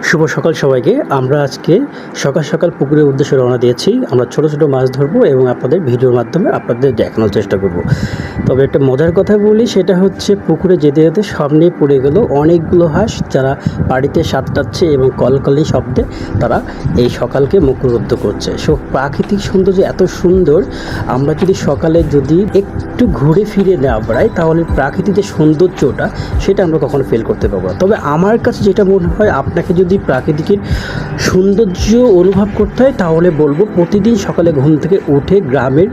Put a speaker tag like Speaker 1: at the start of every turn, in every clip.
Speaker 1: শুভ সকাল সবাইকে। আমরা আজকে সকাল সকাল পুকুরের উদ্দেশ্যে রওনা দিয়েছি। আমরা ছোট ছোট মাছ ধরবো এবং আপনাদের ভিডিওর মাধ্যমে আপনাদের দেখানোর চেষ্টা করব। তবে একটা মজার কথা বলি, সেটা হচ্ছে পুকুরে যেতে যেতে সামনে পড়ে গেল অনেকগুলো হাঁস, যারা বাড়িতে সাঁতরাচ্ছে এবং কলকলি শব্দে তারা এই সকালকে মুখরুদ্ধ করছে। প্রাকৃতিক সৌন্দর্য এত সুন্দর, আমরা যদি সকালে যদি একটু ঘুরে ফিরে না বেড়াই তাহলে প্রাকৃতিক সৌন্দর্যটা সেটা আমরা কখনো ফিল করতে পারবো না। তবে আমার কাছে যেটা মনে হয়, আপনাকে যদি প্রাকৃতিকের সৌন্দর্য অনুভব করতে হয় তাহলে বলবো প্রতিদিন সকালে ঘুম থেকে উঠে গ্রামের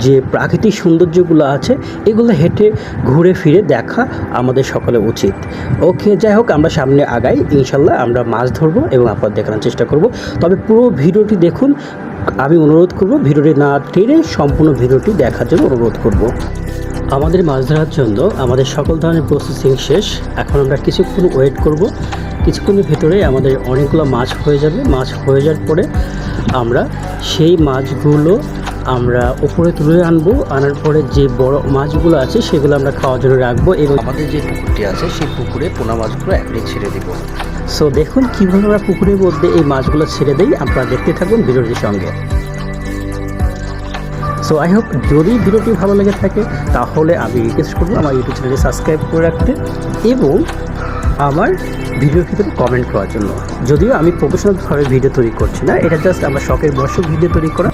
Speaker 1: যে প্রাকৃতিক সৌন্দর্যগুলো আছে এগুলো হেঁটে ঘুরে ফিরে দেখা আমাদের সকলে উচিত। ওকে, যাই হোক, আমরা সামনে আগাই, ইনশাল্লাহ আমরা মাছ ধরবো এবং আপনাদের দেখানোর চেষ্টা করব। তবে পুরো ভিডিওটি দেখুন, আমি অনুরোধ করব ভিডিওটি না টেনে সম্পূর্ণ ভিডিওটি দেখার জন্য অনুরোধ করব। আমাদের মাছ ধরার জন্য আমাদের সকল ধরনের প্রসেসিং শেষ। এখন আমরা কিছুক্ষণ ওয়েট করব। কিছুক্ষণের ভেতরে আমাদের অনেকগুলো মাছ হয়ে যাবে। মাছ হয়ে যাওয়ার পরে আমরা সেই মাছগুলো আমরা উপরে তুলে আনবো। আনার পরে যে বড় মাছগুলো আছে সেগুলো আমরা খাওয়ার জন্য রাখবো এবং আমাদের যে পুকুরটি আছে সেই পুকুরে পোনা মাছগুলো এখনই ছেড়ে দেব। সো দেখুন কীভাবে আমরা পুকুরের মধ্যে এই মাছগুলো ছেড়ে দিই, আপনারা দেখতে থাকুন ভিডিওটির সঙ্গে। সো আই হোপ যদি ভিডিওটি ভালো লেগে থাকে তাহলে আমি রিকোয়েস্ট করবো আমার ইউটিউব চ্যানেলে সাবস্ক্রাইব করে রাখতে এবং আমার ভিডিওর ভিতরে কমেন্ট করার জন্য। যদিও আমি প্রফেশনালভাবে ভিডিও তৈরি করছি না, এটা জাস্ট আমার শখের বশে ভিডিও তৈরি করা।